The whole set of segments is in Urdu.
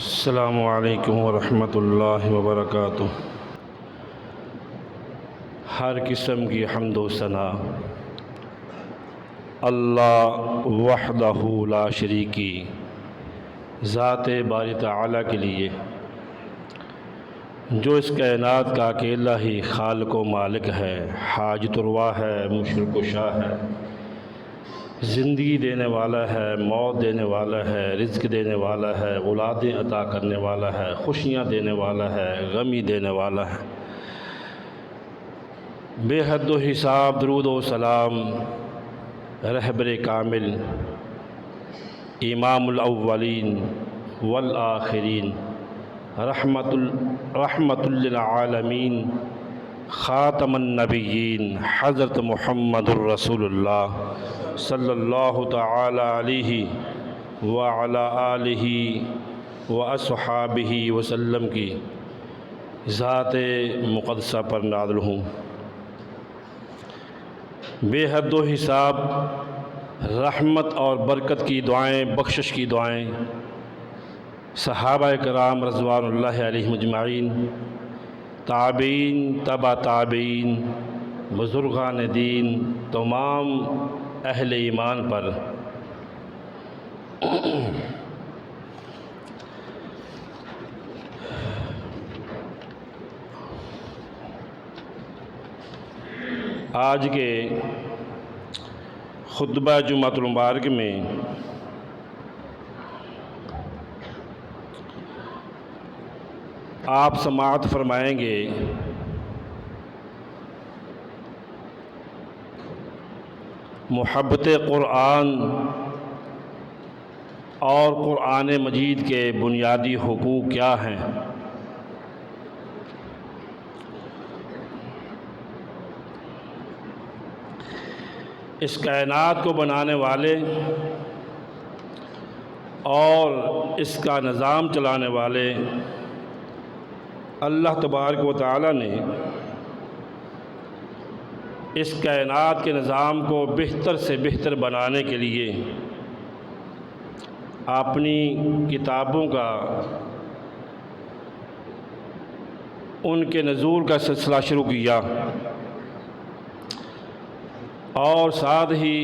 السلام علیکم ورحمۃ اللہ وبرکاتہ۔ ہر قسم کی حمد و ثنا اللہ وحدہ لا شریکی ذات باری تعالیٰ کے لیے، جو اس کائنات کا اکیلا ہی خالق و مالک ہے، حاجت روا ہے، مشکل کشا ہے، زندگی دینے والا ہے، موت دینے والا ہے، رزق دینے والا ہے، اولادیں عطا کرنے والا ہے، خوشیاں دینے والا ہے، غمی دینے والا ہے۔ بے حد و حساب درود و سلام رہبر کامل، امام الاولین والآخرین، رحمت للعالمین، خاتم النبیین، حضرت محمد الرسول اللہ صلی اللہ تعالی علیہ وعلی آلہ واصحابہ وسلم کی ذات مقدسہ پر نازل ہوں۔ بے حد و حساب رحمت اور برکت کی دعائیں، بخشش کی دعائیں صحابہ کرام رضوان اللہ علیہم اجمعین، تابعین، تبع تابعین، بزرگان دین، تمام اہل ایمان پر آج کے خطبہ جمعۃ المبارک میں آپ سماعت فرمائیں گے محبت قرآن اور قرآن مجید کے بنیادی حقوق کیا ہیں۔ اس کائنات کو بنانے والے اور اس کا نظام چلانے والے اللہ تبارک و تعالی نے اس کائنات کے نظام کو بہتر سے بہتر بنانے کے لیے اپنی کتابوں کا، ان کے نزول کا سلسلہ شروع کیا، اور ساتھ ہی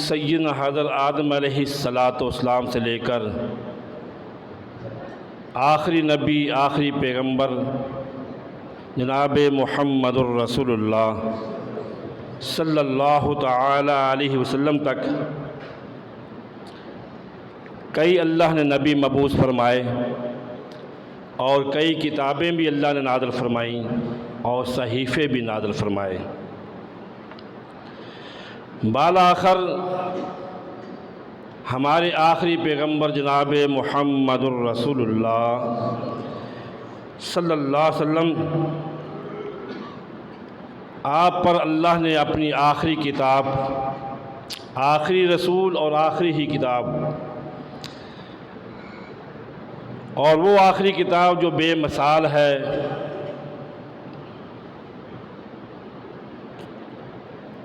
سیدنا حضرت آدم علیہ السلام سے لے کر آخری نبی، آخری پیغمبر جناب محمد الرسول اللہ صلی اللہ تعالی علیہ وسلم تک کئی اللہ نے نبی مبعوث فرمائے، اور کئی کتابیں بھی اللہ نے نازل فرمائیں، اور صحیفے بھی نازل فرمائے۔ بالآخر ہمارے آخری پیغمبر جناب محمد الرسول اللہ صلی اللہ علیہ وسلم، آپ پر اللہ نے اپنی آخری کتاب، آخری رسول اور آخری ہی کتاب، اور وہ آخری کتاب جو بے مثال ہے،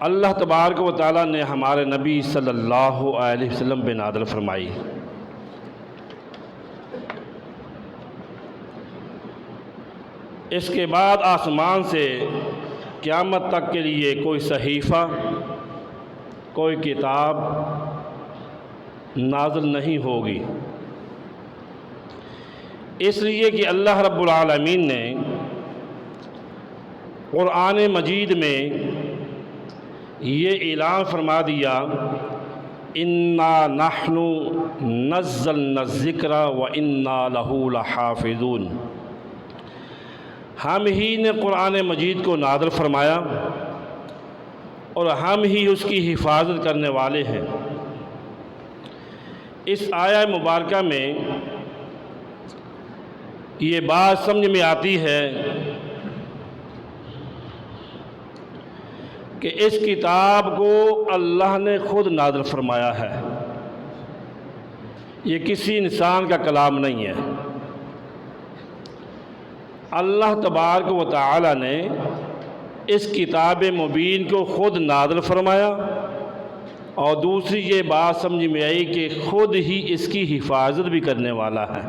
اللہ تبارک و تعالیٰ نے ہمارے نبی صلی اللہ علیہ وسلم پہ نازل فرمائی۔ اس کے بعد آسمان سے قیامت تک کے لیے کوئی صحیفہ، کوئی کتاب نازل نہیں ہوگی، اس لیے کہ اللہ رب العالمین نے قرآن مجید میں یہ اعلان فرما دیا، اِنَّا نَحْنُ نَزَّلْنَا الذِّكْرَ وَإِنَّا لَهُ لَحَافِظُونَ، ہم ہی نے قرآن مجید کو نازل فرمایا اور ہم ہی اس کی حفاظت کرنے والے ہیں۔ اس آیہ مبارکہ میں یہ بات سمجھ میں آتی ہے کہ اس کتاب کو اللہ نے خود نازل فرمایا ہے، یہ کسی انسان کا کلام نہیں ہے۔ اللہ تبارک و تعالی نے اس کتاب مبین کو خود نازل فرمایا، اور دوسری یہ بات سمجھ میں آئی کہ خود ہی اس کی حفاظت بھی کرنے والا ہے۔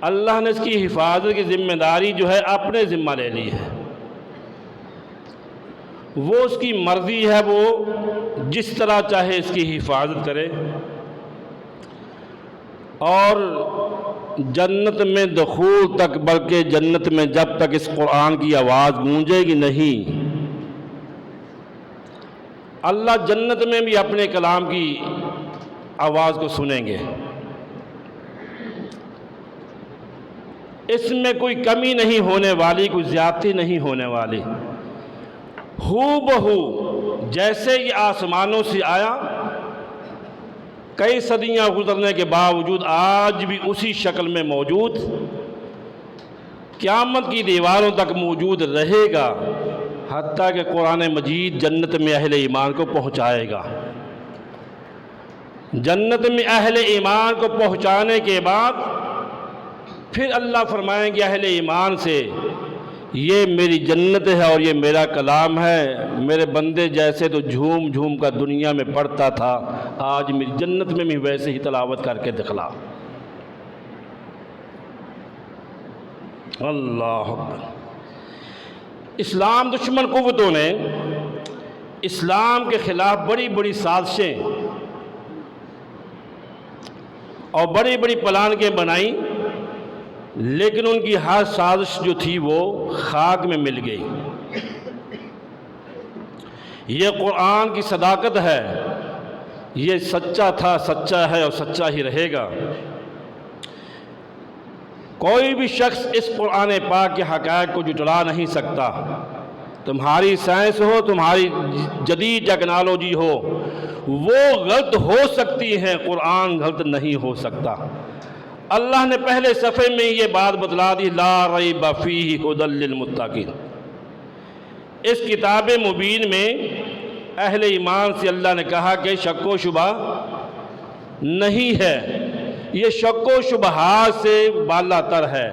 اللہ نے اس کی حفاظت کی ذمہ داری جو ہے اپنے ذمہ لے لی ہے۔ وہ اس کی مرضی ہے، وہ جس طرح چاہے اس کی حفاظت کرے، اور جنت میں دخول تک، بلکہ جنت میں جب تک اس قرآن کی آواز گونجے گی نہیں، اللہ جنت میں بھی اپنے کلام کی آواز کو سنیں گے۔ اس میں کوئی کمی نہیں ہونے والی، کوئی زیادتی نہیں ہونے والی، ہو بہو جیسے یہ آسمانوں سے آیا، کئی صدیاں گزرنے کے باوجود آج بھی اسی شکل میں موجود، قیامت کی دیواروں تک موجود رہے گا، حتیٰ کہ قرآن مجید جنت میں اہل ایمان کو پہنچائے گا۔ جنت میں اہل ایمان کو پہنچانے کے بعد پھر اللہ فرمائیں گے اہل ایمان سے، یہ میری جنت ہے اور یہ میرا کلام ہے، میرے بندے جیسے تو جھوم جھوم کر دنیا میں پڑھتا تھا، آج میری جنت میں بھی ویسے ہی تلاوت کر کے دکھلا۔ اللہ اکبر۔ اسلام دشمن قوتوں نے اسلام کے خلاف بڑی بڑی سازشیں اور بڑی بڑی پلانیں بنائیں، لیکن ان کی ہر سازش جو تھی وہ خاک میں مل گئی۔ یہ قرآن کی صداقت ہے، یہ سچا تھا، سچا ہے اور سچا ہی رہے گا۔ کوئی بھی شخص اس قرآن پاک کے حقائق کو جھٹلا نہیں سکتا۔ تمہاری سائنس ہو، تمہاری جدید ٹیکنالوجی ہو، وہ غلط ہو سکتی ہیں، قرآن غلط نہیں ہو سکتا۔ اللہ نے پہلے صفحے میں یہ بات بتلا دی، لا ریب فیہ ھدی للمتقین۔ اس کتاب مبین میں اہل ایمان سے اللہ نے کہا کہ شک و شبہ نہیں ہے، یہ شک و شبہات سے بالا تر ہے،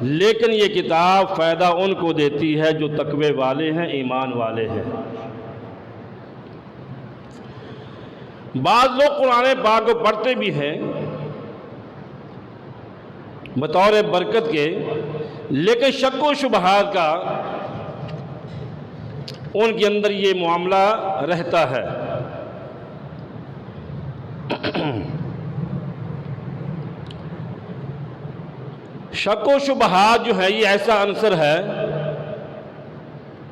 لیکن یہ کتاب فائدہ ان کو دیتی ہے جو تقوی والے ہیں، ایمان والے ہیں۔ بعض لوگ قرآن پاک کو پڑھتے بھی ہیں بطور برکت کے، لیکن شک و شبہات کا ان کے اندر یہ معاملہ رہتا ہے۔ شک و شبہات جو ہے یہ ایسا عنصر ہے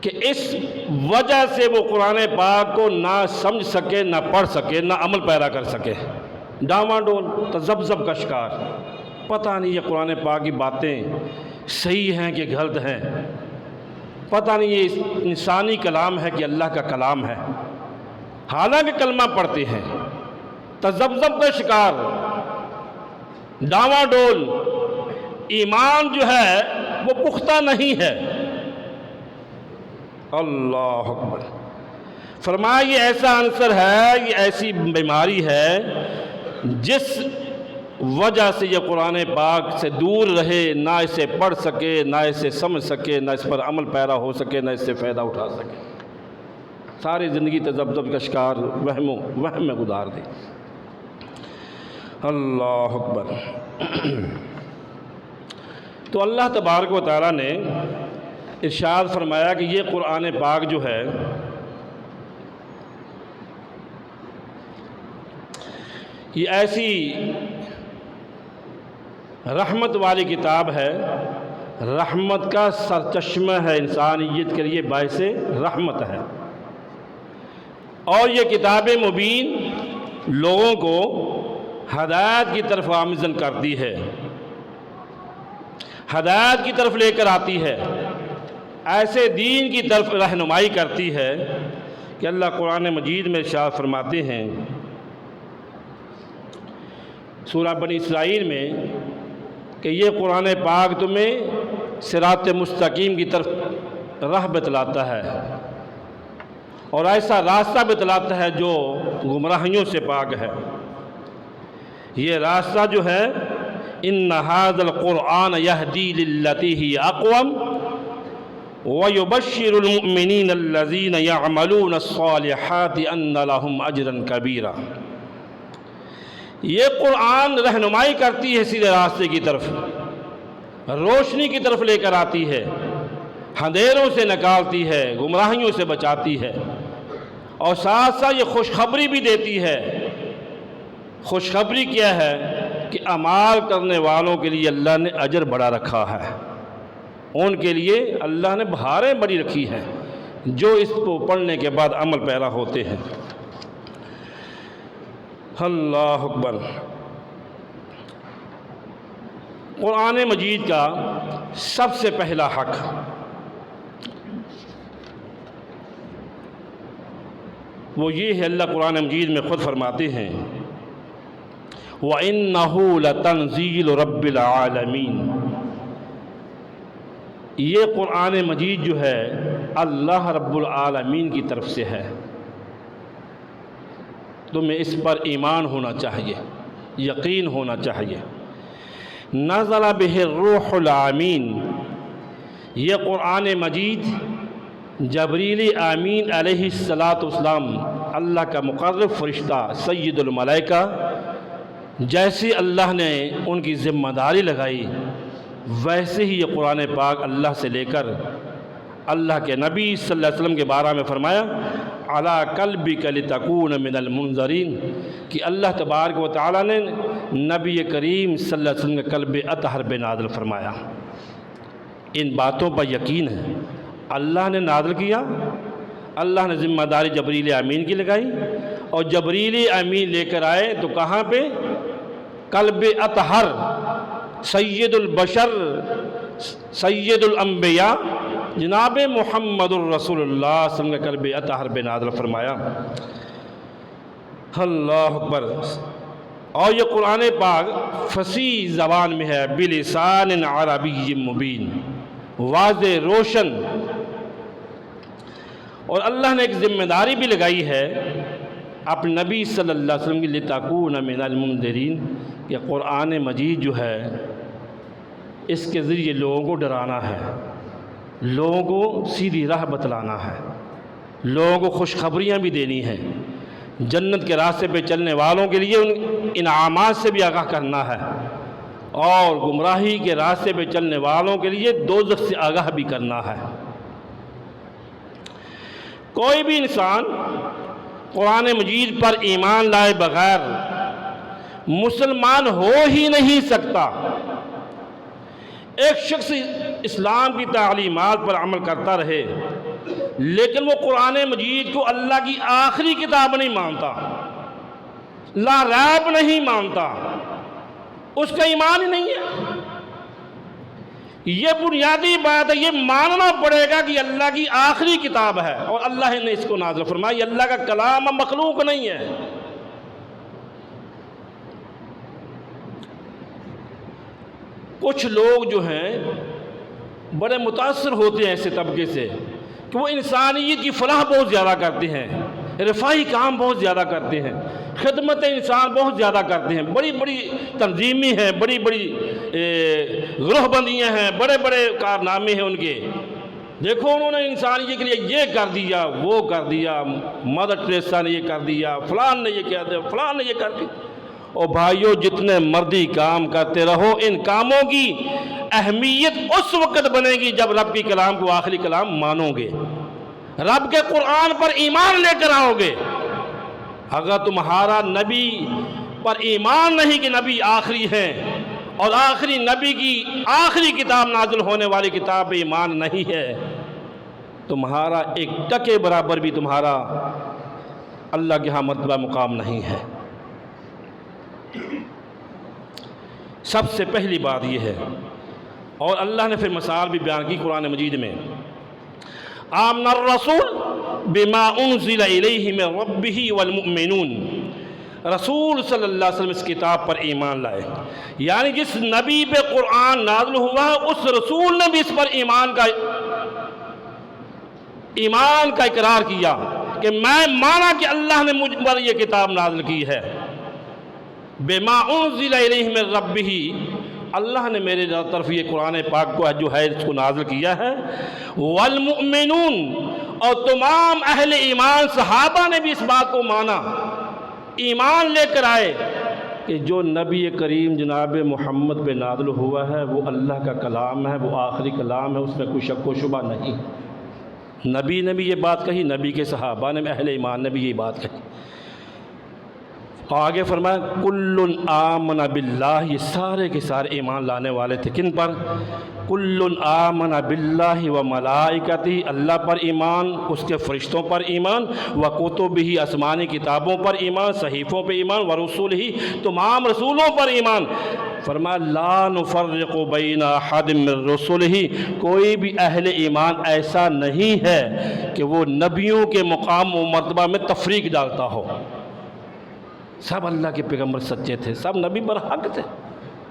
کہ اس وجہ سے وہ قرآن پاک کو نہ سمجھ سکے، نہ پڑھ سکے، نہ عمل پیرا کر سکے، ڈاواں ڈول، تذبذب کا شکار، پتہ نہیں یہ قرآن پاک کی باتیں صحیح ہیں کہ غلط ہیں، پتہ نہیں یہ انسانی کلام ہے کہ اللہ کا کلام ہے، حالانکہ کلمہ پڑھتے ہیں، تذبذب کا شکار، ڈاواں ڈول، ایمان جو ہے وہ پختہ نہیں ہے۔ اللہ اکبر۔ فرمایا یہ ایسا عنصر ہے، یہ ایسی بیماری ہے جس وجہ سے یہ قرآن پاک سے دور رہے، نہ اسے پڑھ سکے، نہ اسے سمجھ سکے، نہ اس پر عمل پیرا ہو سکے، نہ اس سے فائدہ اٹھا سکے، ساری زندگی تذبذب کا شکار، وہم میں گزار دی۔ اللہ اکبر۔ تو اللہ تبارک و تعالیٰ نے ارشاد فرمایا کہ یہ قرآن پاک جو ہے یہ ایسی رحمت والی کتاب ہے، رحمت کا سرچشمہ ہے، انسانیت کے لیے باعث رحمت ہے، اور یہ کتاب مبین لوگوں کو ہدایت کی طرف آمدن کرتی ہے، ہدایت کی طرف لے کر آتی ہے، ایسے دین کی طرف رہنمائی کرتی ہے کہ اللہ قرآن مجید میں ارشاد فرماتے ہیں سورہ بنی اسرائیل میں کہ یہ قرآن پاک تمہیں صراط مستقیم کی طرف راہ بتلاتا ہے، اور ایسا راستہ بتلاتا ہے جو گمراہیوں سے پاک ہے۔ یہ راستہ جو ہے، ان ھذا القرآن یہدی للتی ہی اقوم ویبشر المؤمنین الذین یعملون الصالحات ان لہم اجرا کبیرا۔ یہ قرآن رہنمائی کرتی ہے سیدھے راستے کی طرف، روشنی کی طرف لے کر آتی ہے، اندھیروں سے نکالتی ہے، گمراہیوں سے بچاتی ہے، اور ساتھ ساتھ یہ خوشخبری بھی دیتی ہے۔ خوشخبری کیا ہے کہ اعمال کرنے والوں کے لیے اللہ نے اجر بڑا رکھا ہے، ان کے لیے اللہ نے بہاریں بڑی رکھی ہیں جو اس کو پڑھنے کے بعد عمل پیرا ہوتے ہیں۔ اللہ اکبر۔ قرآن مجید کا سب سے پہلا حق وہ یہ ہے، اللہ قرآن مجید میں خود فرماتے ہیں وَإِنَّهُ لَتَنزِيلُ رَبِّ الْعَالَمِينَ، یہ قرآن مجید جو ہے اللہ رب العالمین کی طرف سے ہے، تمہیں اس پر ایمان ہونا چاہیے، یقین ہونا چاہیے۔ نزل بہ الروح الامین، یہ قرآن مجید جبریل امین علیہ السلام اللہ کا مقرب فرشتہ سید الملائکہ، جیسے اللہ نے ان کی ذمہ داری لگائی ویسے ہی یہ قرآن پاک اللہ سے لے کر اللہ کے نبی صلی اللہ علیہ وسلم کے بارے میں فرمایا علی قلبک لتکون من المنذرین، کہ اللہ تبارک و تعالیٰ نے نبی کریم صلی اللہ علیہ وسلم کے قلب اطہر پہ نازل فرمایا۔ ان باتوں پر یقین ہے، اللہ نے نازل کیا، اللہ نے ذمہ داری جبریل امین کی لگائی، اور جبریل امین لے کر آئے تو کہاں پہ؟ قلب اطہر، سید البشر، سید الانبیاء جناب محمد الرسول اللہ صلی اللہ علیہ وسلم کے قلب اطہر پہ نازل فرمایا۔ اللہ اکبر۔ اور یہ قرآن پاک فصیح زبان میں ہے، بلسان عربی مبین، واضح روشن، اور اللہ نے ایک ذمہ داری بھی لگائی ہے اپنے نبی صلی اللہ علیہ وسلم کی لتکون من المنذرین، کہ قرآن مجید جو ہے اس کے ذریعے لوگوں کو ڈرانا ہے، لوگوں کو سیدھی راہ بتلانا ہے، لوگوں کو خوشخبریاں بھی دینی ہیں، جنت کے راستے پہ چلنے والوں کے لیے ان انعامات سے بھی آگاہ کرنا ہے، اور گمراہی کے راستے پہ چلنے والوں کے لیے دوزخ سے آگاہ بھی کرنا ہے۔ کوئی بھی انسان قرآن مجید پر ایمان لائے بغیر مسلمان ہو ہی نہیں سکتا۔ ایک شخص اسلام کی تعلیمات پر عمل کرتا رہے لیکن وہ قرآن مجید کو اللہ کی آخری کتاب نہیں مانتا، لا ریب نہیں مانتا، اس کا ایمان ہی نہیں ہے۔ یہ بنیادی بات ہے، یہ ماننا پڑے گا کہ اللہ کی آخری کتاب ہے اور اللہ نے اس کو نازل فرمایا، یہ اللہ کا کلام مخلوق نہیں ہے۔ کچھ لوگ جو ہیں بڑے متاثر ہوتے ہیں ایسے طبقے سے کہ وہ انسانیت کی فلاح بہت زیادہ کرتے ہیں، رفاہی کام بہت زیادہ کرتے ہیں، خدمت انسان بہت زیادہ کرتے ہیں، بڑی بڑی تنظیمی ہیں، بڑی بڑی گروہ بندیاں ہیں، بڑے بڑے کارنامے ہیں ان کے۔ دیکھو انہوں نے انسانیت کے لیے یہ کر دیا، وہ کر دیا، مدر ٹریسا نے یہ کر دیا، فلان نے یہ کیا دیا، فلان نے یہ کر دیا۔ اور بھائیو جتنے مردی کام کرتے رہو، ان کاموں کی اہمیت اس وقت بنے گی جب رب کی کلام کو آخری کلام مانو گے، رب کے قرآن پر ایمان لے کر آؤ گے۔ اگر تمہارا نبی پر ایمان نہیں کہ نبی آخری ہیں اور آخری نبی کی آخری کتاب نازل ہونے والی کتاب پہ ایمان نہیں ہے، تمہارا ایک ٹکے برابر بھی تمہارا اللہ کے ہاں مرتبہ مقام نہیں ہے۔ سب سے پہلی بات یہ ہے، اور اللہ نے پھر مثال بھی بیان کی قرآن مجید میں، آمن الرسول بما انزل الیہ من ربہ والمؤمنون، رسول صلی اللہ علیہ وسلم اس کتاب پر ایمان لائے، یعنی جس نبی پہ قرآن نازل ہوا ہے اس رسول نے بھی اس پر ایمان کا اقرار کیا کہ میں مانا کہ اللہ نے مجھ پر یہ کتاب نازل کی ہے۔ بما انزل الیہ من ربہ، اللہ نے میرے طرف یہ قرآن پاک کو جو ہے اس کو نازل کیا ہے، والمؤمنون، اور تمام اہل ایمان صحابہ نے بھی اس بات کو مانا، ایمان لے کر آئے کہ جو نبی کریم جناب محمد پہ نازل ہوا ہے وہ اللہ کا کلام ہے، وہ آخری کلام ہے، اس میں کوئی شک و شبہ نہیں۔ نبی نے بھی یہ بات کہی، نبی کے صحابہ نے، اہل ایمان نے بھی یہ بات کہی۔ اور آگے فرمایا کل آمن باللہ، یہ سارے کے سارے ایمان لانے والے تھے کن پر؟ کل آمن باللہ و ملائکتہ، اللہ پر ایمان، اس کے فرشتوں پر ایمان، و کتبہ، آسمانی کتابوں پر ایمان، صحیفوں پر ایمان، و رسولہ، تمام رسولوں پر ایمان۔ فرمایا لا نفرق بین احد من رسلہ، کوئی بھی اہل ایمان ایسا نہیں ہے کہ وہ نبیوں کے مقام و مرتبہ میں تفریق ڈالتا ہو۔ سب اللہ کے پیغمبر سچے تھے، سب نبی برحق تھے،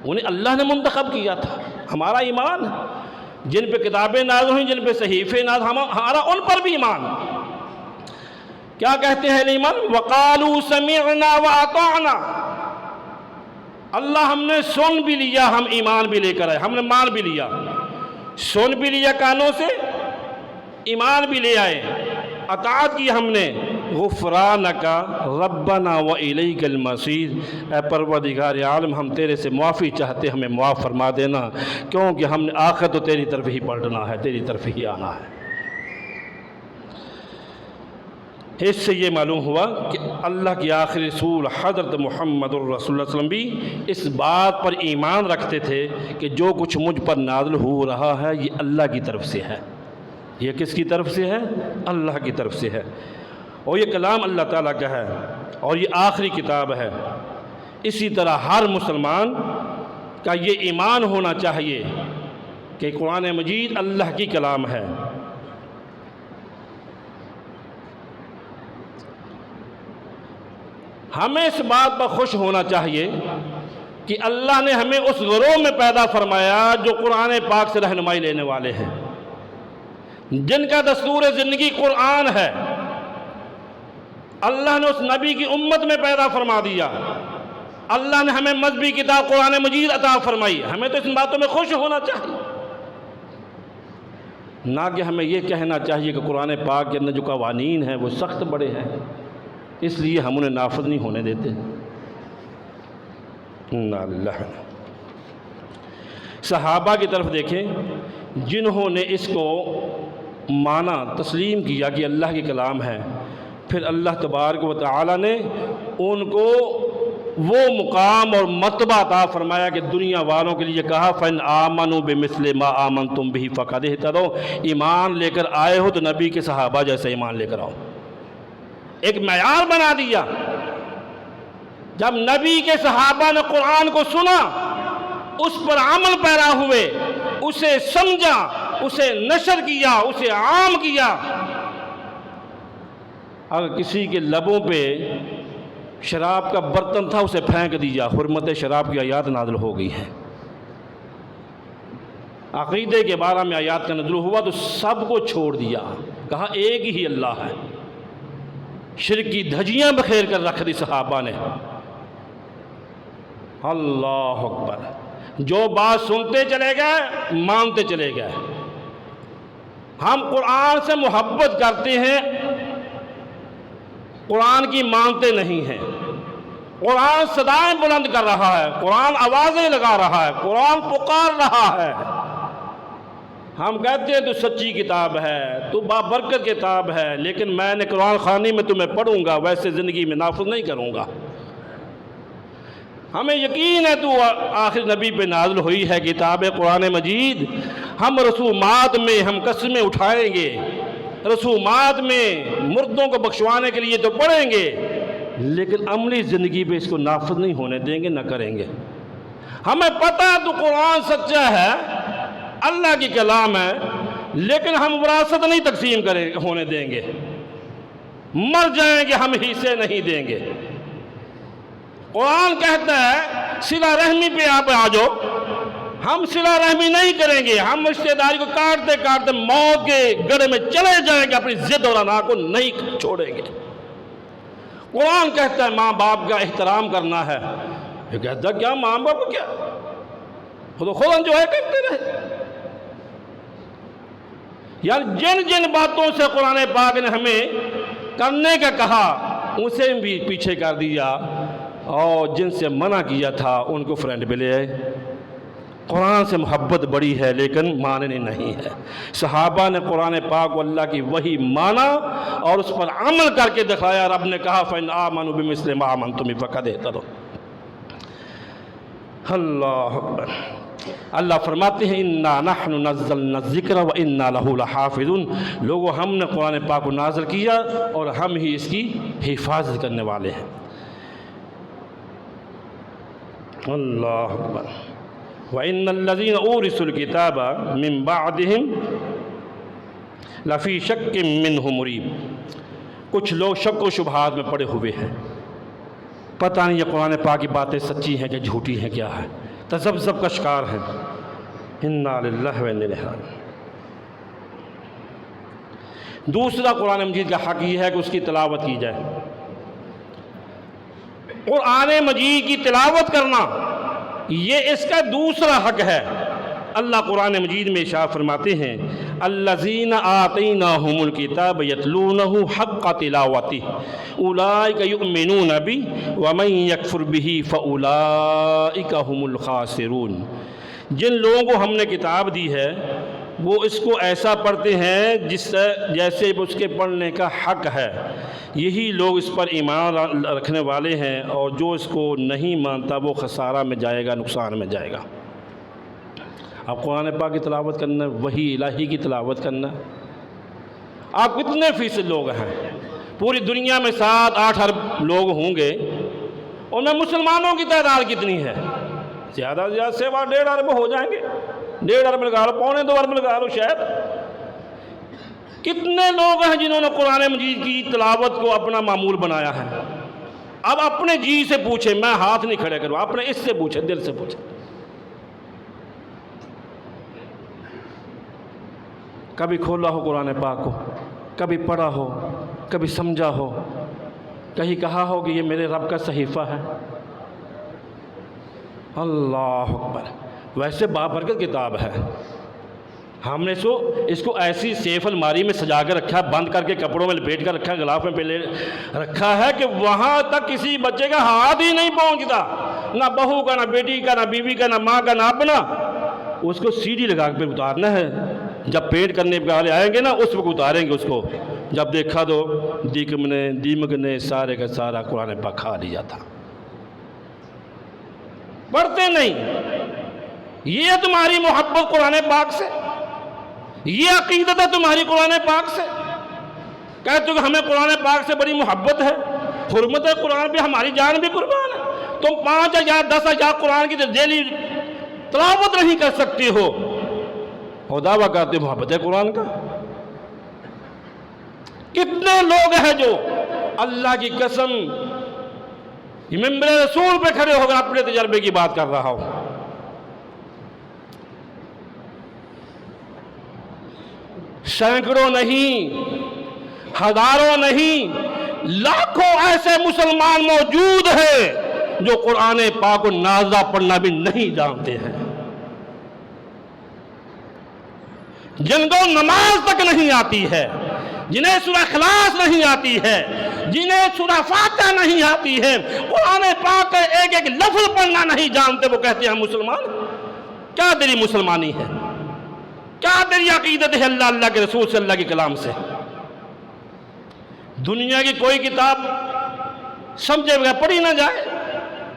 انہیں اللہ نے منتخب کیا تھا۔ ہمارا ایمان جن پہ کتابیں نازل ہوئیں، جن پہ صحیفے نازل، ہمارا ان پر بھی ایمان۔ کیا کہتے ہیں ایمان؟ وَقَالُوا سَمِعْنَا وَأَطَعْنَا، اللہ ہم نے سن بھی لیا، ہم ایمان بھی لے کر آئے، ہم نے مان بھی لیا، سن بھی لیا کانوں سے، ایمان بھی لے آئے، اطاعت کی ہم نے۔ غفرانک ربنا و الیک المصیر، اے پروردگار عالم ہم تیرے سے معافی چاہتے، ہمیں معاف فرما دینا، کیونکہ ہم نے آخر تو تیری طرف ہی پلٹنا ہے، تیری طرف ہی آنا ہے۔ اس سے یہ معلوم ہوا کہ اللہ کے آخری رسول حضرت محمد الرسول صلی اللہ علیہ وسلم بھی اس بات پر ایمان رکھتے تھے کہ جو کچھ مجھ پر نازل ہو رہا ہے یہ اللہ کی طرف سے ہے۔ یہ کس کی طرف سے ہے؟ اللہ کی طرف سے ہے، اور یہ کلام اللہ تعالیٰ کا ہے، اور یہ آخری کتاب ہے۔ اسی طرح ہر مسلمان کا یہ ایمان ہونا چاہیے کہ قرآن مجید اللہ کی کلام ہے۔ ہمیں اس بات پر خوش ہونا چاہیے کہ اللہ نے ہمیں اس گروہ میں پیدا فرمایا جو قرآن پاک سے رہنمائی لینے والے ہیں، جن کا دستور زندگی قرآن ہے۔ اللہ نے اس نبی کی امت میں پیدا فرما دیا، اللہ نے ہمیں مذہبی کتاب قرآن مجید عطا فرمائی، ہمیں تو اس باتوں میں خوش ہونا چاہیے، نہ کہ ہمیں یہ کہنا چاہیے کہ قرآن پاک کے اندر جو قوانین ہیں وہ سخت بڑے ہیں، اس لیے ہم انہیں نافذ نہیں ہونے دیتے۔ اللہ صحابہ کی طرف دیکھیں، جنہوں نے اس کو مانا، تسلیم کیا کہ اللہ کی کلام ہے، پھر اللہ تبارک و تعالی نے ان کو وہ مقام اور مرتبہ عطا فرمایا کہ دنیا والوں کے لیے کہا فَإِنْ آمَنُوا بِمِثْلِ مَا آمَنْتُمْ بِهِ فَقَدِ اهْتَدَوْا، ایمان لے کر آئے ہو تو نبی کے صحابہ جیسے ایمان لے کر آؤ۔ ایک معیار بنا دیا، جب نبی کے صحابہ نے قرآن کو سنا، اس پر عمل پیرا ہوئے، اسے سمجھا، اسے نشر کیا، اسے عام کیا۔ اگر کسی کے لبوں پہ شراب کا برتن تھا اسے پھینک دیا، حرمت شراب کی آیات نازل ہو گئی ہیں۔ عقیدے کے بارے میں آیات کا نازل ہوا تو سب کو چھوڑ دیا، کہا ایک ہی اللہ ہے۔ شرک کی دھجیاں بکھیر کر رکھ دی صحابہ نے۔ اللہ اکبر، جو بات سنتے چلے گئے مانتے چلے گئے۔ ہم قرآن سے محبت کرتے ہیں، قرآن کی مانتے نہیں ہیں۔ قرآن صدائیں بلند کر رہا ہے، قرآن آوازیں لگا رہا ہے، قرآن پکار رہا ہے۔ ہم کہتے ہیں تو سچی کتاب ہے، تو بابرکت کتاب ہے، لیکن میں نے قرآن خوانی میں تمہیں پڑھوں گا، ویسے زندگی میں نافذ نہیں کروں گا۔ ہمیں یقین ہے تو آخر نبی پہ نازل ہوئی ہے کتاب قرآن مجید، ہم رسومات میں ہم قسمیں اٹھائیں گے، رسومات میں مردوں کو بخشوانے کے لیے تو پڑھیں گے، لیکن عملی زندگی پہ اس کو نافذ نہیں ہونے دیں گے، نہ کریں گے۔ ہمیں پتہ ہے تو قرآن سچا ہے، اللہ کی کلام ہے، لیکن ہم وراثت نہیں تقسیم ہونے دیں گے، مر جائیں گے ہم حصے نہیں دیں گے۔ قرآن کہتا ہے صلہ رحمی پہ آپ آ جاؤ، ہم صلہ رحمی نہیں کریں گے، ہم رشتہ داری کو کاٹتے کاٹتے موت کے گڑھے میں چلے جائیں گے، اپنی ضد اور انا کو نہیں چھوڑیں گے۔ قرآن کہتا ہے ماں باپ کا احترام کرنا ہے، یہ کہتا ہے کیا ماں باپ کو کیا خود جو ہے کرتے رہے۔ یار جن جن باتوں سے قرآن پاک نے ہمیں کرنے کا کہا اسے بھی پیچھے کر دیا، اور جن سے منع کیا تھا ان کو فرینڈ پہ لے آئے۔ قرآن سے محبت بڑی ہے لیکن ماننے نہیں ہے۔ صحابہ نے قرآن پاک و اللہ کی وحی مانا اور اس پر عمل کر کے دکھایا۔ رب نے کہا فَإِنْ آمَنُوا بِمِثْلِ مَا آمَنْتُمْ بِهِ فَقَدْ اهْتَدَوْا۔ اللہ اکبر۔ اللہ فرماتے ہیں اِنَّا نَحْنُ نَزَّلْنَا الذِّكْرَ وَإِنَّا لَهُ لَحَافِظُونَ۔ لوگوں ہم نے قرآن پاک کو نازل کیا اور ہم ہی اس کی حفاظت کرنے والے ہیں۔ اللہ اکبر۔ وَإِنَّ الَّذِينَ أُورِثُوا الْكِتَابَ مِن بَعْدِهِمْ لَفِي شَكٍّ مِّنْهُ مُرِيبٍ۔ کچھ لوگ شک و شبہات میں پڑے ہوئے ہیں، پتہ نہیں یہ قرآن پاک کی باتیں سچی ہیں کہ جھوٹی ہیں، کیا ہے، تذبذب کا شکار ہیں۔ اِنَّا لِلَّهِ وَإِنَّا إِلَيْهِ راجعون۔ دوسرا قرآن مجید کا حق یہ ہے کہ اس کی تلاوت کی جائے۔ قرآن مجید کی تلاوت کرنا یہ اس کا دوسرا حق ہے۔ اللہ قرآن مجید میں ارشاد فرماتے ہیں الذین آتیناہم الکتاب یتلونہ حق تلاوتہ اولئک یؤمنون بہ ومن یکفر بہ فاولئک هم الخاسرون۔ جن لوگوں کو ہم نے کتاب دی ہے وہ اس کو ایسا پڑھتے ہیں جیسے اس کے پڑھنے کا حق ہے، یہی لوگ اس پر ایمان رکھنے والے ہیں، اور جو اس کو نہیں مانتا وہ خسارہ میں جائے گا، نقصان میں جائے گا۔ آپ قرآن پاک کی تلاوت کرنا، وحی الہی کی تلاوت کرنا، آپ کتنے فیصد لوگ ہیں؟ پوری دنیا میں 7-8 ارب لوگ ہوں گے، ان میں مسلمانوں کی تعداد کتنی ہے؟ زیادہ سے زیادہ 1.5 ارب ہو جائیں گے، 1.5 ارب لگا لو، 1.25 ارب لگا لو شاید۔ کتنے لوگ ہیں جنہوں نے قرآن مجید کی تلاوت کو اپنا معمول بنایا ہے؟ اب اپنے جی سے پوچھیں، میں ہاتھ نہیں کھڑے کروں، اپنے اس سے پوچھیں، دل سے پوچھیں۔ کبھی کھولا ہو قرآن پاک کو، کبھی پڑھا ہو، کبھی سمجھا ہو، کہیں کہا ہو کہ یہ میرے رب کا صحیفہ ہے؟ اللہ اکبر۔ ویسے بابرکت کتاب ہے، ہم نے اس کو ایسی سیف الماری میں سجا کے رکھا ہے، بند کر کے کپڑوں میں لپیٹ کر رکھا ہے، غلاف میں پہلے رکھا ہے کہ وہاں تک کسی بچے کا ہاتھ ہی نہیں پہنچتا، نہ بہو کا، نہ بیٹی کا، نہ بیوی کا، نہ ماں کا، نہ اپنا۔ اس کو CD لگا کے اتارنا ہے، جب پینٹ کرنے والے آئیں گے نا اس وقت اتاریں گے اس کو۔ جب دیکھا تو دیمک نے سارے کا سارا قرآن پاک کھا لیا تھا۔ پڑھتے نہیں، یہ تمہاری محبت قرآن پاک سے، یہ عقیدت ہے تمہاری قرآن پاک سے؟ کہتے ہو کہ ہمیں قرآن پاک سے بڑی محبت ہے، حرمت ہے قرآن پہ، ہماری جان بھی قربان ہے۔ تم 5,000 10,000 قرآن کی ڈیلی تلاوت نہیں کر سکتی ہو اور دعویٰ کرتے محبت ہے قرآن کا۔ کتنے لوگ ہیں جو اللہ کی قسم ممبر رسول پہ کھڑے ہو کر اپنے تجربے کی بات کر رہا ہو۔ سینکڑوں نہیں، ہزاروں نہیں، لاکھوں ایسے مسلمان موجود ہیں جو قرآن پاک و نازلہ پڑھنا بھی نہیں جانتے ہیں، جن کو نماز تک نہیں آتی ہے، جنہیں سورہ اخلاص نہیں آتی ہے، جنہیں سورہ فاتحہ نہیں آتی ہے، قرآن پاک کا ایک ایک لفظ پڑھنا نہیں جانتے، وہ کہتے ہیں مسلمان۔ کیا تیری مسلمانی ہے؟ کیا تیری عقیدت ہے اللہ اللہ کے رسول صلی اللہ کے کلام سے؟ دنیا کی کوئی کتاب سمجھے بغیر پڑھی نہ جائے،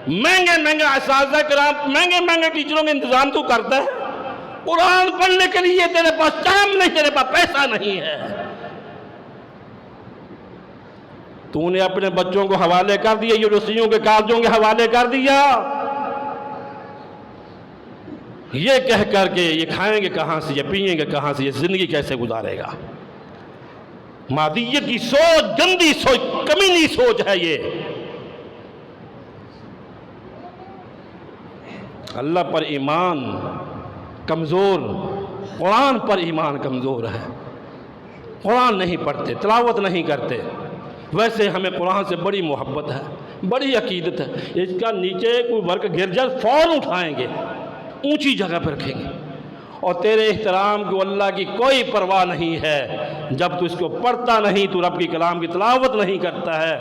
مہنگے مہنگے اساتذہ کرام، مہنگے مہنگے ٹیچروں کے انتظام تو کرتا ہے، قرآن پڑھنے کے لیے تیرے پاس ٹائم نہیں، تیرے پاس پیسہ نہیں ہے۔ تو نے اپنے بچوں کو حوالے کر دیا، یونیورسٹیوں کے کالجوں کے حوالے کر دیا، یہ کہہ کر کے یہ کھائیں گے کہاں سے، یہ پئیں گے کہاں سے، یہ زندگی کیسے گزارے گا؟ مادیت کی سوچ، گندی سوچ، کمینی سوچ ہے یہ۔ اللہ پر ایمان کمزور، قرآن پر ایمان کمزور ہے، قرآن نہیں پڑھتے، تلاوت نہیں کرتے۔ ویسے ہمیں قرآن سے بڑی محبت ہے، بڑی عقیدت ہے، اس کا نیچے کوئی ورق گر جائے فوراً اٹھائیں گے، اونچی جگہ پر رکھیں گے، اور تیرے احترام کو اللہ کی کوئی پرواہ نہیں ہے۔ جب تو اس کو پڑھتا نہیں، تو رب کی کلام کی تلاوت نہیں کرتا ہے،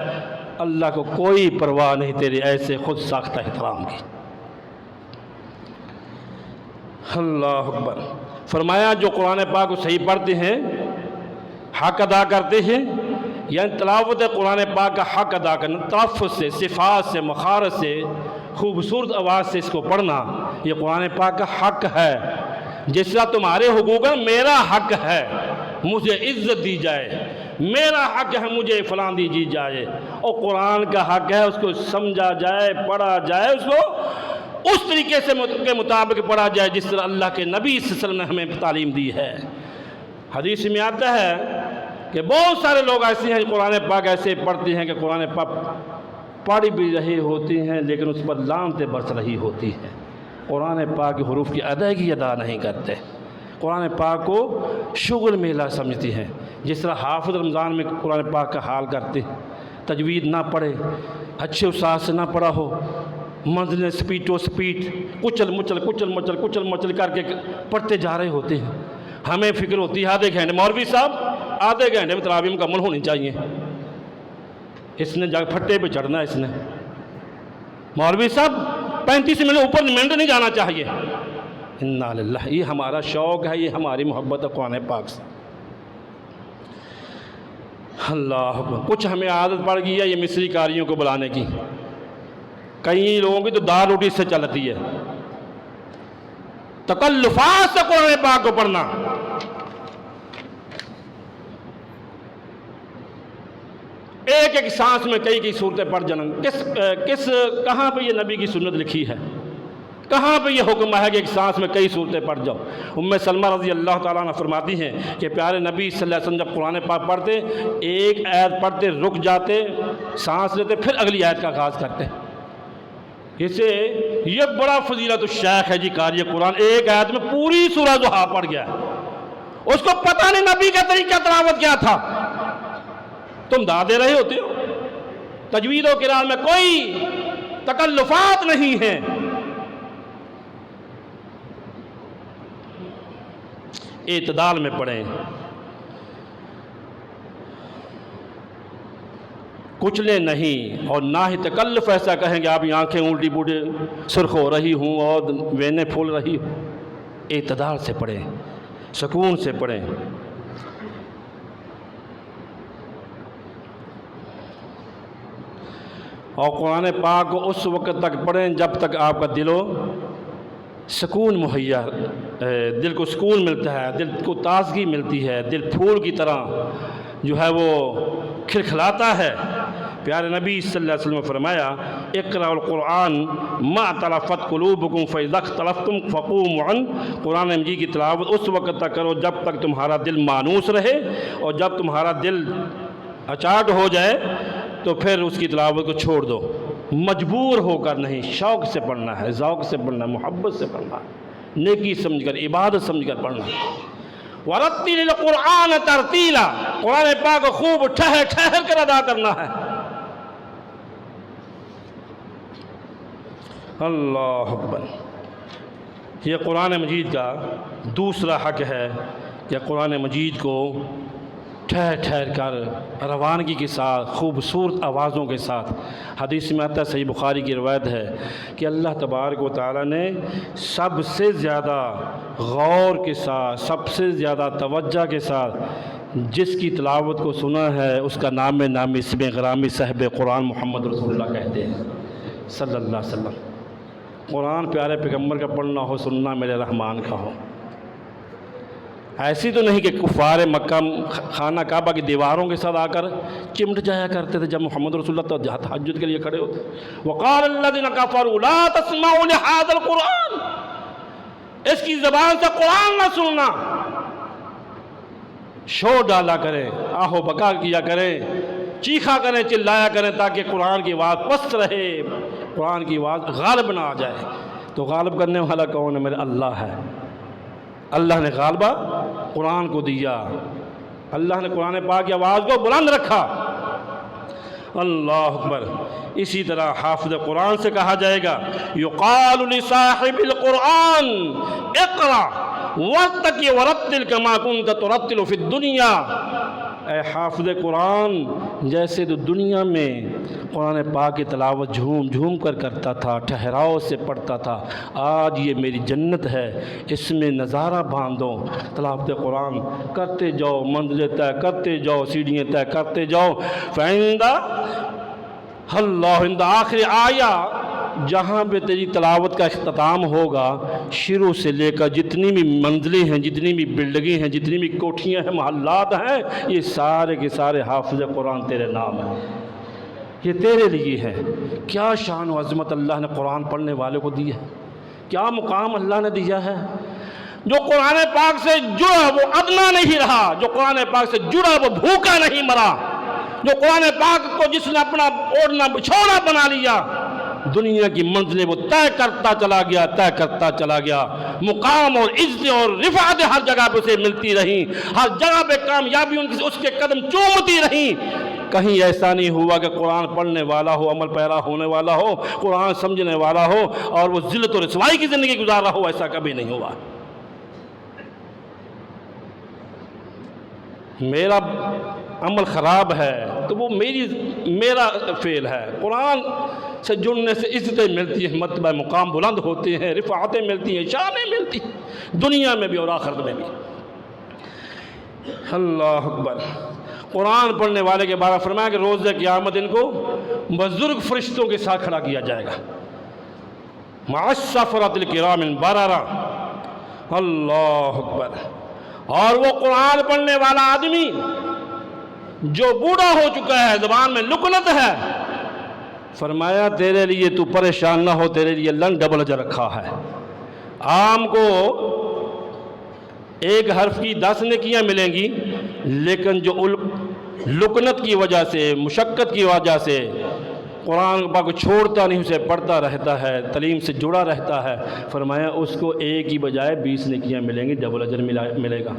اللہ کو کوئی پرواہ نہیں تیرے ایسے خود ساختہ احترام کی۔ اللہ اکبر۔ فرمایا جو قرآن پاک کو صحیح پڑھتے ہیں، حق ادا کرتے ہیں، یعنی تلاوت قرآن پاک کا حق ادا کرنا، تلفظ سے، صفات سے، مخارج سے، خوبصورت آواز سے اس کو پڑھنا، یہ قرآن پاک کا حق ہے۔ جس طرح تمہارے حقوق ہیں، میرا حق ہے مجھے عزت دی جائے، میرا حق ہے مجھے فلاں دی جائے، اور قرآن کا حق ہے اس کو سمجھا جائے، پڑھا جائے، اس کو اس طریقے سے کے مطابق پڑھا جائے جس طرح اللہ کے نبی صلی اللہ علیہ وسلم نے ہمیں تعلیم دی ہے۔ حدیث میں آتا ہے کہ بہت سارے لوگ ایسے ہیں قرآن پاک ایسے پڑھتے ہیں کہ قرآن پاک پڑھ بھی رہے ہوتے ہیں لیکن اس پر لعنتیں برس رہی ہوتی ہیں، قرآن پاک کے حروف کی ادائیگی ادا نہیں کرتے، قرآن پاک کو شغل میلہ سمجھتے ہیں۔ جس طرح حافظ رمضان میں قرآن پاک کا حال کرتے ہیں، تجوید نہ پڑھے، اچھے استاد سے نہ پڑھا ہو، منزلیں سپیٹ و سپیٹ کچل مچل کر کے پڑھتے جا رہے ہوتے ہیں۔ ہمیں فکر ہوتی ہے آدھے گھنٹے، مولوی صاحب آدھے گھنٹے میں تراویح مکمل ہونی چاہیے، اس نے جا پھٹے پہ چڑھنا ہے، اس نے مولوی صاحب 35 منٹ اوپر منٹ نہیں جانا چاہیے۔ انا للہ، یہ ہمارا شوق ہے، یہ ہماری محبت ہے قرآن پاک سے۔ اللہ اکبر۔ کچھ ہمیں عادت پڑ گئی ہے یہ مصری کاریوں کو بلانے کی، کئی لوگوں کی تو دال روٹی سے چلتی ہے، تکلفات سے قرآن پاک کو پڑھنا۔ ایک ایک سانس میں کئی صورتیں پڑھ جانا، کہاں پہ یہ نبی کی سنت لکھی ہے، کہاں پہ یہ حکم ہے کہ ایک سانس میں کئی صورتیں پڑھ جاؤ۔ ام سلمہ رضی اللہ تعالیٰ عنہ فرماتی ہیں کہ پیارے نبی صلی اللہ علیہ وسلم جب قرآن پاک پڑھتے، ایک آیت پڑھتے رک جاتے، سانس لیتے، پھر اگلی آیت کا آغاز کرتے۔ اسے یہ بڑا فضیلت الشیخ ہے جی قاری قرآن، ایک آیت میں پوری سورہ ضحیٰ پڑھ گیا، اس کو پتہ نہیں نبی کا طریقہ تلاوت کیا تھا، تم دے رہے ہوتے ہو۔ تجوید و قرآن میں کوئی تکلفات نہیں ہیں، اعتدال میں پڑھیں، کچلے نہیں، اور نہ ہی تکلف ایسا کہیں کہ آپ یہ آنکھیں الٹی پوٹی سرخ ہو رہی ہوں اور وینیں پھول رہی ہوں۔ اعتدال سے پڑھیں، سکون سے پڑھیں۔ اور قرآن پاک کو اس وقت تک پڑھیں جب تک آپ کا دل و سکون مہیا، دل کو سکون ملتا ہے، دل کو تازگی ملتی ہے، دل پھول کی طرح جو ہے وہ کھلکھلاتا ہے۔ پیارے نبی صلی اللہ علیہ وسلم نے فرمایا اقرأوا القرآن ما تلفت قلوبکم فإذا اختلفتم فقوموا عنہ، قرآن مجید کی تلاوت اس وقت تک کرو جب تک تمہارا دل مانوس رہے، اور جب تمہارا دل اچاٹ ہو جائے تو پھر اس کی تلاوت کو چھوڑ دو۔ مجبور ہو کر نہیں، شوق سے پڑھنا ہے، ذوق سے پڑھنا ہے، محبت سے پڑھنا ہے، نیکی سمجھ کر، عبادت سمجھ کر پڑھنا ہے۔ وَرَتِّلِ الْقُرْآنَ تَرْتِيلًا، قرآن پاک کو خوب ٹھہر کر ادا کرنا ہے۔ اللہ اکبر۔ یہ قرآن مجید کا دوسرا حق ہے کہ قرآن مجید کو ٹھہر کر روانگی کے ساتھ، خوبصورت آوازوں کے ساتھ، حدیث میں آتا ہے، صحیح بخاری کی روایت ہے کہ اللہ تبارک و تعالیٰ نے سب سے زیادہ غور کے ساتھ، سب سے زیادہ توجہ کے ساتھ جس کی تلاوت کو سنا ہے اس کا نام اسم غرامی صاحب قرآن محمد رسول اللہ کہتے ہیں صلی اللہ علیہ وسلم۔ قرآن پیارے پیغمبر کا پڑھنا ہو، سننا میرے رحمان کا ہو۔ ایسی تو نہیں کہ کفار مکہ خانہ کعبہ کی دیواروں کے ساتھ آ کر چمٹ جایا کرتے تھے جب محمد رسول اللہ تہجد کے لیے کھڑے ہوتے۔ وقال الذین کفروا لا تسمعوا لهذا القرآن، اس کی زبان سے قرآن نہ سننا، شور ڈالا کریں، آہو بکا کیا کریں، چیخا کریں، چلایا کریں تاکہ قرآن کی آواز پست رہے، قرآن کی آواز غالب نہ آ جائے۔ تو غالب کرنے والا کون ہے؟ میرے اللہ ہے۔ اللہ نے غالبہ قرآن کو دیا، اللہ نے قرآن پاک کی آواز کو بلند رکھا۔ اللہ اکبر۔ اسی طرح حافظ قرآن سے کہا جائے گا یقال لصاحب القرآن اقرأ وارتقِ ورتل كما كنت ترتل في الدنيا، اے حافظ قرآن، جیسے تو دنیا میں قرآن پاک کی تلاوت جھوم جھوم کر کرتا تھا، ٹھہراؤ سے پڑھتا تھا، آج یہ میری جنت ہے، اس میں نظارہ باندھو، تلاوت قرآن کرتے جاؤ، منزلیں طے کرتے جاؤ، سیڑھیاں طے کرتے جاؤ۔ فَعِندَ اللہ عند آخر آیا، جہاں پہ تیری تلاوت کا اختتام ہوگا، شروع سے لے کر جتنی بھی منزلیں ہیں، جتنی بھی بلڈنگیں ہیں، جتنی بھی کوٹھیاں ہیں، محلات ہیں، یہ سارے کے سارے حافظ قرآن تیرے نام ہیں، یہ تیرے لیے ہے۔ کیا شان و عظمت اللہ نے قرآن پڑھنے والے کو دی ہے، کیا مقام اللہ نے دیا ہے۔ جو قرآن پاک سے جڑا وہ ادنا نہیں رہا، جو قرآن پاک سے جڑا وہ بھوکا نہیں مرا، جو قرآن پاک کو جس نے اپنا اوڑھنا بچھونا بنا لیا، دنیا کی منزلیں وہ طے کرتا چلا گیا، طے کرتا چلا گیا، مقام اور عزت اور رفعت ہر جگہ پہ اسے ملتی رہیں، ہر جگہ پہ کامیابی اس کے قدم چومتی رہیں۔ کہیں ایسا نہیں ہوا کہ قرآن پڑھنے والا ہو، عمل پیرا ہونے والا ہو، قرآن سمجھنے والا ہو اور وہ ذلت و رسوائی کی زندگی گزار رہا ہو، ایسا کبھی نہیں ہوا۔ میرا عمل خراب ہے تو وہ میرا فعل ہے۔ قرآن سے جڑنے سے عزتیں ملتی ہیں، مرتبہ مقام بلند ہوتے ہیں، رفعتیں ملتی ہیں، شانیں ملتی ہیں، دنیا میں بھی اور آخرت میں بھی۔ اللہ اکبر۔ قرآن پڑھنے والے کے بارے فرمایا کہ روز قیامت ان کو بزرگ فرشتوں کے ساتھ کھڑا کیا جائے گا، مع السفرۃ الکرام البررہ۔ اللہ اکبر۔ اور وہ قرآن پڑھنے والا آدمی جو بوڑھا ہو چکا ہے، زبان میں لکنت ہے، فرمایا تیرے لیے تو پریشان نہ ہو، تیرے لیے اللہ نے ڈبل اجر رکھا ہے۔ عام کو ایک حرف کی 10 نیکیاں ملیں گی، لیکن جو لکنت کی وجہ سے، مشقت کی وجہ سے قرآن پاک کو چھوڑتا نہیں، اسے پڑھتا رہتا ہے، تعلیم سے جڑا رہتا ہے، فرمایا اس کو ایک کی بجائے 20 نیکیاں ملیں گی، ڈبل اجر ملے گا۔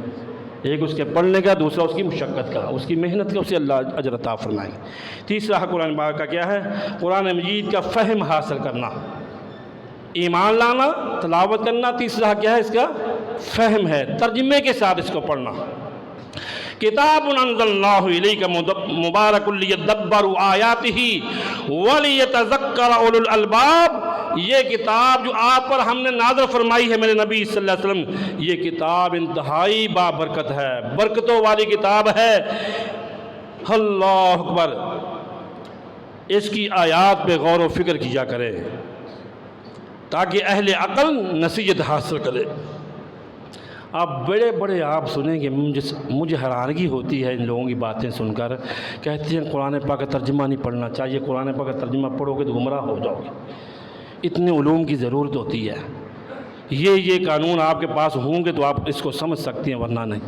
ایک اس کے پڑھنے کا، دوسرا اس کی مشقت کا، اس کی محنت کا، اسے اللہ اجر عطا فرمائیں گے۔ تیسرا حق قرآن پاک کا کیا ہے؟ قرآن مجید کا فہم حاصل کرنا، ایمان لانا، تلاوت کرنا۔ تیسرا کیا ہے؟ اس کا فہم ہے، ترجمے کے ساتھ اس کو پڑھنا۔ کتاب انزلناہ الیک مبارک لیدبروا آیاتہ ولیتذکر اولو الالباب۔ یہ کتاب جو آپ پر ہم نے نازل فرمائی ہے میرے نبی صلی اللہ علیہ وسلم، یہ کتاب انتہائی بابرکت ہے، برکتوں والی کتاب ہے۔ اللہ اکبر۔ اس کی آیات پہ غور و فکر کیا کرے تاکہ اہل عقل نصیحت حاصل کرے۔ آپ بڑے بڑے آپ سنیں گے، مجھے حیرانگی ہوتی ہے ان لوگوں کی باتیں سن کر، کہتے ہیں قرآن پاک کا ترجمہ نہیں پڑھنا چاہیے، قرآن پاک کا ترجمہ پڑھو گے تو گمراہ ہو جاؤ گے۔ اتنے علوم کی ضرورت ہوتی ہے، یہ قانون آپ کے پاس ہوں گے تو آپ اس کو سمجھ سکتے ہیں، ورنہ نہیں۔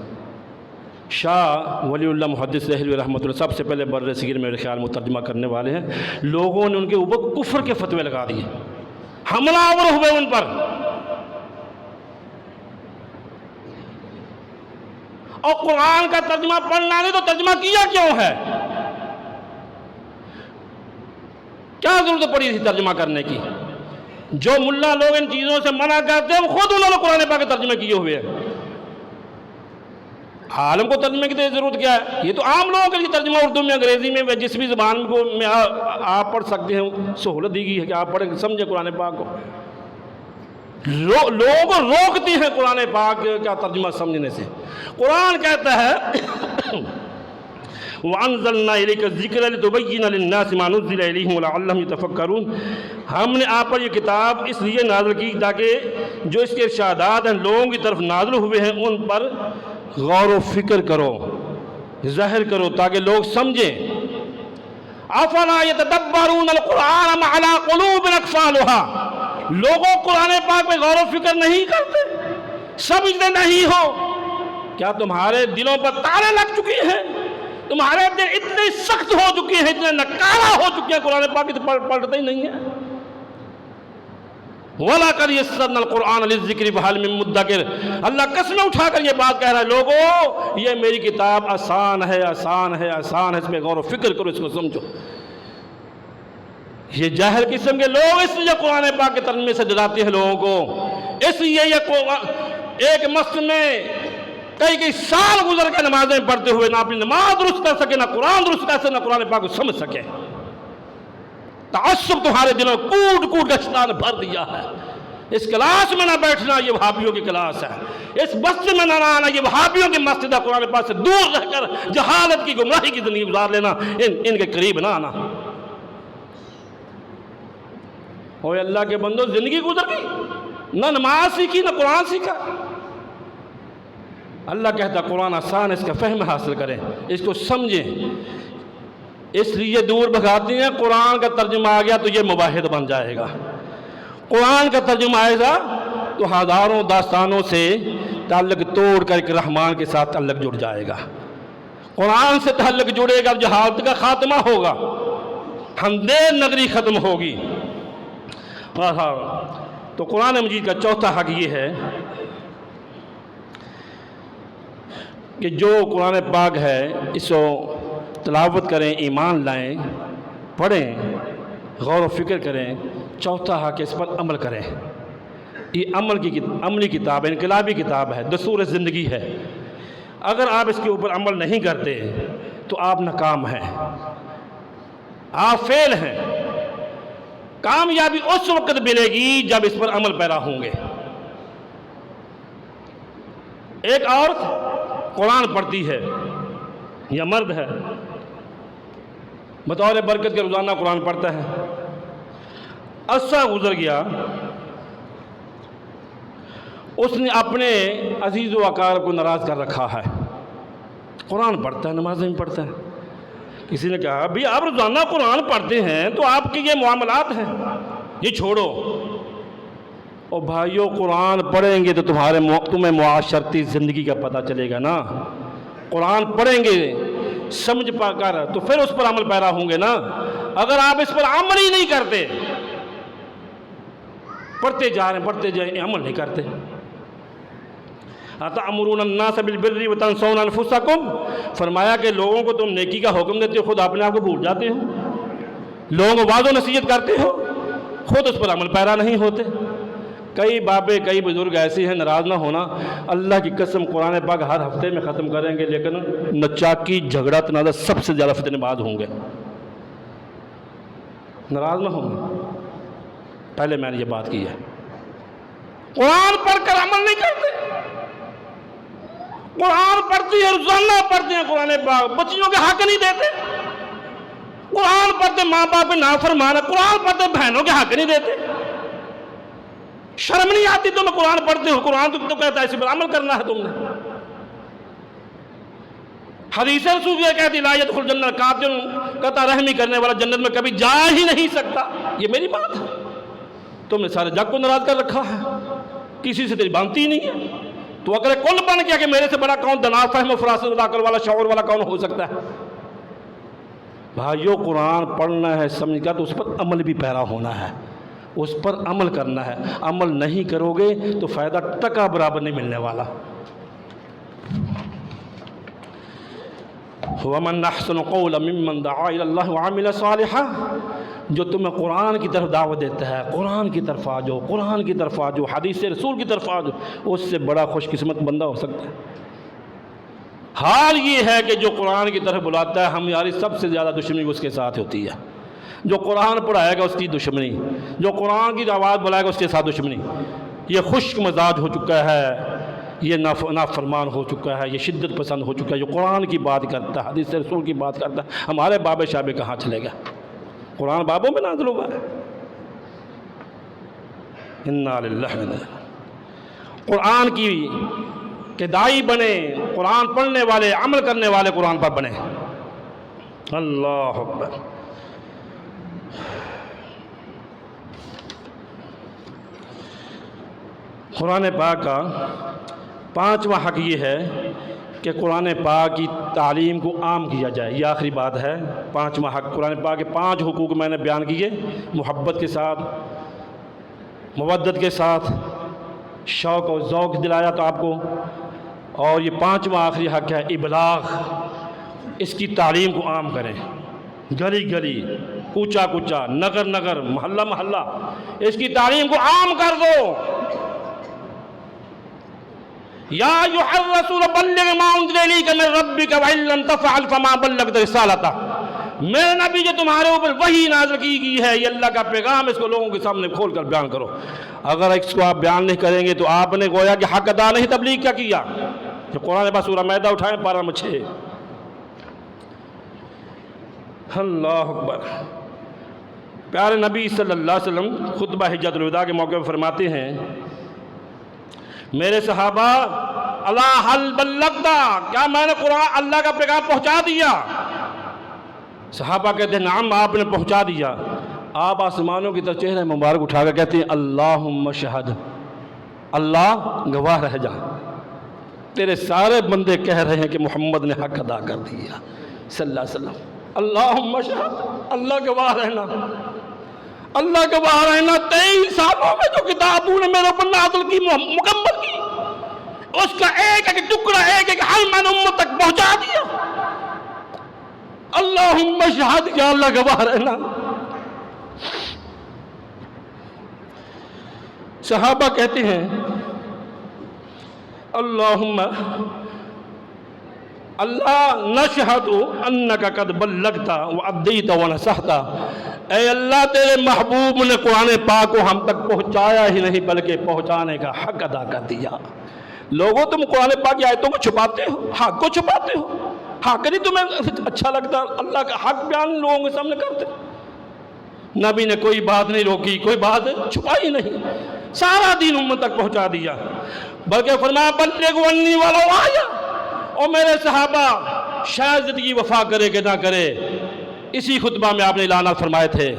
شاہ ولی اللہ محدث دہلوی رحمۃ اللہ سب سے پہلے بر صغیر میں میرے خیال میں ترجمہ کرنے والے ہیں۔ لوگوں نے ان کے اوپر کفر کے فتوے لگا دیے، حملہ آور ہوئے ان پر، اور قرآن کا ترجمہ پڑھنا نہیں تو ترجمہ کیا کیوں ہے؟ کیا ضرورت پڑی تھی ترجمہ کرنے کی؟ جو ملا لوگ ان چیزوں سے منع کرتے ہیں، خود انہوں نے قرآن پاک کے ترجمے کیے ہوئے ہیں۔ عالم کو ترجمے کی ضرورت کیا ہے؟ یہ تو عام لوگوں کے لیے ترجمہ اردو میں، انگریزی میں، جس بھی زبان کو میں آپ پڑھ سکتے ہیں، سہولت دی گئی ہے کہ آپ پڑھیں، سمجھیں قرآن پاک کو۔ لوگوں کو روکتی ہیں قرآن پاک کا ترجمہ سمجھنے سے۔ قرآن کہتا ہے وَأَنزَلْنَا إِلَيْكَ الذِّكْرَ لِتُبَيِّنَ لِلنَّاسِ مَا نُزِّلَ إِلَيْهِمْ وَلَعَلَّهُمْ يَتَفَكَّرُونَ۔ ہم نے آپ پر یہ کتاب اس لیے نازل کی تاکہ جو اس کے ارشادات ہیں لوگوں کی طرف نازل ہوئے ہیں ان پر غور و فکر کرو، ظاہر کرو تاکہ لوگ سمجھیں۔ أَفَلَا يَتَدَبَّرُونَ الْقُرْآنَ مَا عَلَىٰ قُلُوبٍ أَقْفَالُهَا۔ لوگوں قرآن پاک میں غور و فکر نہیں کرتے، سمجھتے نہیں ہو۔ کیا تمہارے دلوں پر تالے لگ چکی ہیں؟ تمہارے دل اتنے سخت ہو چکے ہیں، اتنے نکارا ہو چکے ہیں، قرآن پاک پڑھتے ہی نہیں ہیں۔ وَلَقَدْ يَسَّرْنَا الْقُرْآنَ لِلذِّكْرِ فَهَلْ مِن مُدَّكِرٍ۔ اللہ قسمیں اٹھا کر یہ بات کہہ رہا ہے، لوگوں یہ میری کتاب آسان ہے، آسان ہے، آسان ہے، اس میں غور و فکر کرو، اس کو سمجھو۔ یہ جاہل قسم کے لوگ اس لیے قرآن پاک کے ترجمے سے ڈراتے ہیں لوگوں کو، اس لیے یہ ایک مسجد میں کئی سال گزر کے نمازیں پڑھتے ہوئے نہ اپنی نماز درست کر سکے، نہ قرآن درست کر سکے، نہ قرآن پاک کو سمجھ سکے۔ تعصب تمہارے دلوں میں کوٹ کوٹ کا شیطان بھر دیا ہے۔ اس کلاس میں نہ بیٹھنا یہ وہابیوں کی کلاس ہے، اس مسجد میں نہ آنا یہ وہابیوں کی مسجد ہے۔ قرآن پاک سے دور رہ کر جہالت کی گمراہی کی زندگی گزار لینا، ان کے قریب نہ آنا۔ اوے اللہ کے بندو، زندگی گزر گئی، نہ نماز سیکھی نہ قرآن سیکھا۔ اللہ کہتا قرآن آسان ہے، اس کا فہم حاصل کریں، اس کو سمجھیں۔ اس لیے دور بھگاتی ہیں، قرآن کا ترجمہ آ گیا تو یہ مباحث بن جائے گا، قرآن کا ترجمہ آئے گا تو ہزاروں داستانوں سے تعلق توڑ کر ایک رحمان کے ساتھ تعلق جڑ جائے گا۔ قرآن سے تعلق جڑے گا، جہالت کا خاتمہ ہوگا، ہمدین نگری ختم ہوگی۔ تو قرآن مجید کا چوتھا حق یہ ہے کہ جو قرآن پاک ہے اس کو تلاوت کریں، ایمان لائیں، پڑھیں، غور و فکر کریں۔ چوتھا حق اس پر عمل کریں۔ یہ عملی کتاب ہے، انقلابی کتاب ہے، دستور زندگی ہے۔ اگر آپ اس کے اوپر عمل نہیں کرتے تو آپ ناکام ہیں، آپ فیل ہیں۔ کامیابی اس وقت ملے گی جب اس پر عمل پیرا ہوں گے۔ ایک عورت قرآن پڑھتی ہے یا مرد ہے، بطور برکت کے روزانہ قرآن پڑھتا ہے، عرصہ گزر گیا، اس نے اپنے عزیز و اقارب کو ناراض کر رکھا ہے، قرآن پڑھتا ہے، نمازیں بھی پڑھتا ہے۔ کسی نے کہا بھی آپ روزانہ قرآن پڑھتے ہیں تو آپ کے یہ معاملات ہیں، یہ چھوڑو۔ اور بھائیو، قرآن پڑھیں گے تو تمہیں معاشرتی زندگی کا پتہ چلے گا نا۔ قرآن پڑھیں گے سمجھ پا کر تو پھر اس پر عمل پیرا ہوں گے نا۔ اگر آپ اس پر عمل ہی نہیں کرتے، پڑھتے جا رہے ہیں، پڑھتے جائیں، عمل نہیں کرتے۔ أَتَأْمُرُونَ النَّاسَ بِالْبِرِّ وَتَنْسَوْنَ أَنفُسَكُمْ، فرمایا کہ لوگوں کو تم نیکی کا حکم دیتے ہو، خود اپنے آپ کو بھول جاتے ہو۔ لوگوں کو وعظ و نصیحت کرتے ہو، خود اس پر عمل پیرا نہیں ہوتے۔ کئی بابے، کئی بزرگ ایسے ہیں، ناراض نہ ہونا، اللہ کی قسم قرآن پاک ہر ہفتے میں ختم کریں گے، لیکن نچاکی جھگڑا تنازع سب سے زیادہ فتنے باز ہوں گے۔ ناراض نہ ہونا، پہلے میں نے یہ بات کی ہے۔ قرآن پڑھ کر عمل نہیں کرتے، قرآن پڑھتی ہے، روزانہ پڑھتے ہیں قرآن پاک، بچیوں کے حق نہیں دیتے۔ قرآن پڑھتے ماں باپ پہ نافرمان ہے، قرآن پڑھتے بہنوں کے حق نہیں دیتے۔ شرم نہیں آتی تمہیں قرآن پڑھتے ہو؟ قرآن تو کہتا ہے اسی پر عمل کرنا ہے تم نے۔ حدیث رسول یہ کہتی لا يدخل الجنہ قاتل، قطع رحمی کرنے والا جنت میں کبھی جا ہی نہیں سکتا۔ یہ میری بات ہے، تم نے سارے جگ کو ناراض کر رکھا ہے، کسی سے تیری بانتی نہیں ہے۔ تو اگر کل بن گیا کہ میرے سے بڑا کون دنا، فہم و فراست و عقل والا، شعور والا کون ہو سکتا ہے؟ بھائیو، قرآن پڑھنا ہے سمجھ کر تو اس پر عمل بھی پیرا ہونا ہے، اس پر عمل کرنا ہے۔ عمل نہیں کرو گے تو فائدہ ٹکا برابر نہیں ملنے والا۔ وَمَنْ أَحْسَنُ قَوْلًا مِّمَّنْ دَعَا إِلَى اللَّهِ وَعَمِلَ صَالِحًا، جو تمہیں قرآن کی طرف دعوت دیتا ہے، قرآن کی طرف آ جاؤ، قرآن کی طرف آ جاؤ، حدیث رسول کی طرف آ جاؤ، اس سے بڑا خوش قسمت بندہ ہو سکتا ہے؟ حال یہ ہے کہ جو قرآن کی طرف بلاتا ہے، ہماری سب سے زیادہ دشمنی اس کے ساتھ ہوتی ہے۔ جو قرآن پڑھائے گا اس کی دشمنی، جو قرآن کی آواز بلائے گا اس کے ساتھ دشمنی۔ یہ خشک مزاج ہو چکا ہے، یہ نافرمان ہو چکا ہے، یہ شدت پسند ہو چکا ہے۔ جو قرآن کی بات کرتا ہے، حدیث رسول کی بات کرتا ہے، ہمارے بابے شابے کہاں چلے گا؟ قرآن بابوں میں نازل ہوا ہے۔ انا للہ و انا الیہ۔ قرآن کے داعی بنے، قرآن پڑھنے والے، عمل کرنے والے قرآن پر بنے۔ اللہ اکبر۔ قرآن پاک کا پانچواں حق یہ ہے کہ قرآن پاک کی تعلیم کو عام کیا جائے۔ یہ آخری بات ہے، پانچواں حق۔ قرآن پاک کے 5 حقوق میں نے بیان کیے، محبت کے ساتھ، مودت کے ساتھ، شوق و ذوق دلایا تو آپ کو، اور یہ 5واں آخری حق ہے ابلاغ۔ اس کی تعلیم کو عام کریں، گلی گلی، کوچا کوچا، نگر نگر، محلہ محلہ، اس کی تعلیم کو عام کر دو۔ یا ایھا الرسول بلغ ما انزل الیک من ربک وان لم تفعل فما بلغت رسالتہ، میرے نبی جو تمہارے اوپر وحی نازل کی گئی ہے، یہ اللہ کا پیغام، اس کو لوگوں کے سامنے کھول کر بیان کرو۔ اگر اس کو آپ بیان نہیں کریں گے تو آپ نے گویا کہ حق ادا نہیں تبلیغ کا کیا۔ جو قرآن پاک سورہ مائدہ اٹھائیں پارہ نمبر 6۔ اللہ اکبر۔ پیارے نبی صلی اللہ علیہ وسلم خطبہ حجۃ الوداع کے موقع پر فرماتے ہیں، میرے صحابہ الا هل بلغت، کیا میں نے قرآن اللہ کا پیغام پہنچا دیا؟ صحابہ کہتے ہیں نعم، آپ نے پہنچا دیا۔ آپ آسمانوں کی طرف چہرہ مبارک اٹھا کر کہتے ہیں اللہم شہد، اللہ گواہ رہ جا، تیرے سارے بندے کہہ رہے ہیں کہ محمد نے حق ادا کر دیا صلی اللہ علیہ وسلم۔ اللہم شہد، اللہ گواہ رہنا، اللہ گواہ رہنا 23 سالوں میں جو کتابوں نے میرے اوپر نازل کی مکمل کی، اس کا ایک ایک ٹکڑا ایک ایک حل میں نے امت تک پہنچا دیا۔ اللہم شہد، یا اللہ گواہ رہنا۔ صحابہ کہتے ہیں اللہم اللہ نشہد انک قد بلغت وادیت ونصحت، اے اللہ تیرے محبوب نے قرآن پاک کو ہم تک پہنچایا ہی نہیں بلکہ پہنچانے کا حق ادا کر دیا۔ لوگوں تم قرآن پاک کی آیتوں کو چھپاتے ہو، حق کو چھپاتے ہو، حق نہیں تمہیں اچھا لگتا، اللہ کا حق بیان لوگوں کے سامنے کرتے۔ نبی نے کوئی بات نہیں روکی، کوئی بات چھپائی نہیں، سارا دین امت تک پہنچا دیا، بلکہ فرمایا بلغوا عنی ولو آیہ۔ اور میرے صحابہ شاید زندگی وفا کرے کہ نہ کرے، اسی خطبہ میں آپ نے اعلانات فرمائے تھے،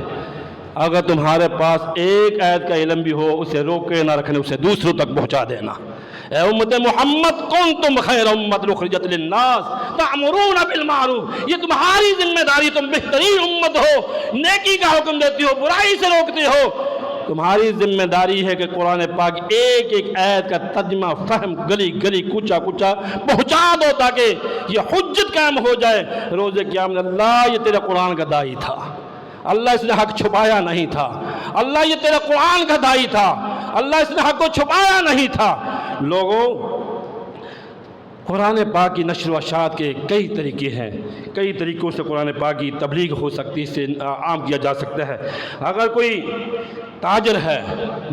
اگر تمہارے پاس ایک آیت کا علم بھی ہو اسے روکے نہ رکھنے، اسے دوسروں تک پہنچا دینا۔ اے امت محمد کنتم خیر امت اخرجت للناس تأمرون بالمعروف، یہ تمہاری ذمہ داری، تم بہترین امت ہو، نیکی کا حکم دیتی ہو، برائی سے روکتے ہو۔ تمہاری ذمہ داری ہے کہ قرآن پاک ایک ایک آیت کا ترجمہ فہم گلی گلی کوچا کوچا پہنچا دو تاکہ یہ حجت قائم ہو جائے روز قیامت۔ اللہ یہ تیرے قرآن کا داعی تھا، اللہ اس نے حق چھپایا نہیں تھا، اللہ یہ تیرے قرآن کا داعی تھا، اللہ اس نے حق کو چھپایا نہیں تھا۔ لوگوں، قرآن پاک کی نشر و اشاعت کے کئی طریقے ہیں، کئی طریقوں سے قرآن پاک کی تبلیغ ہو سکتی ہے، اس سے عام کیا جا سکتا ہے۔ اگر کوئی تاجر ہے،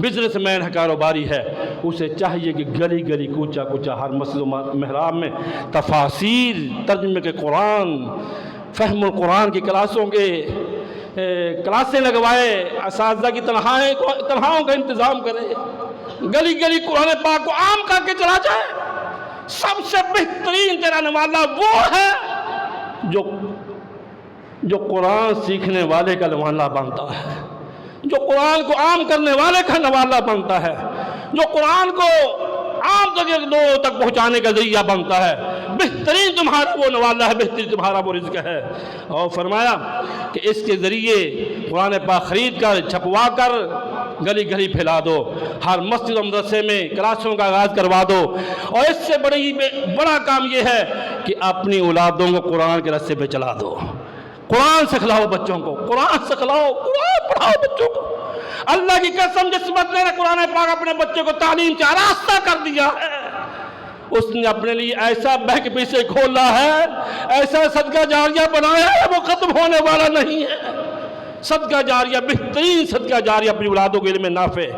بزنس مین ہے، کاروباری ہے، اسے چاہیے کہ گلی گلی کوچا کوچا ہر مسجد و محراب میں تفاسیر، ترجمے کے قرآن، فہم القرآن کی کلاسیں لگوائے، اساتذہ کی تنخواہوں کا انتظام کرے، گلی گلی قرآن پاک کو عام کر کے چلا جائے۔ سب سے بہترین تیرا نوالا وہ ہے جو قرآن سیکھنے والے کا نوالا بنتا ہے، جو قرآن کو عام کرنے والے کا نوالا بنتا ہے، جو قرآن کو عام لوگوں تک پہنچانے کا ذریعہ بنتا ہے۔ بہترین تمہارا وہ نوالا ہے، بہترین تمہارا وہ رزق ہے۔ اور فرمایا کہ اس کے ذریعے قرآن پاک خرید کر چھپوا کر گلی گلی پھیلا دو، ہر مسجد و مدرسے میں کلاسوں کا آغاز کروا دو، اور اس سے بڑا کام یہ ہے کہ اپنی اولادوں کو قرآن کے راستے پہ چلا دو۔ قرآن سکھلاؤ بچوں کو، قرآن سکھلاؤ، قرآن پڑھاؤ بچوں کو۔ اللہ کی قسم، جس بندے نے قرآن پاک اپنے بچے کو تعلیم سے آراستہ کر دیا ہے، اس نے اپنے لیے ایسا بینک پیسے کھولا ہے، ایسا صدقہ جاریہ بنایا ہے، وہ ختم ہونے والا نہیں ہے۔ صدقہ جاریہ، بہترین صدقہ جاریہ اپنی اولادوں کے علم نافع،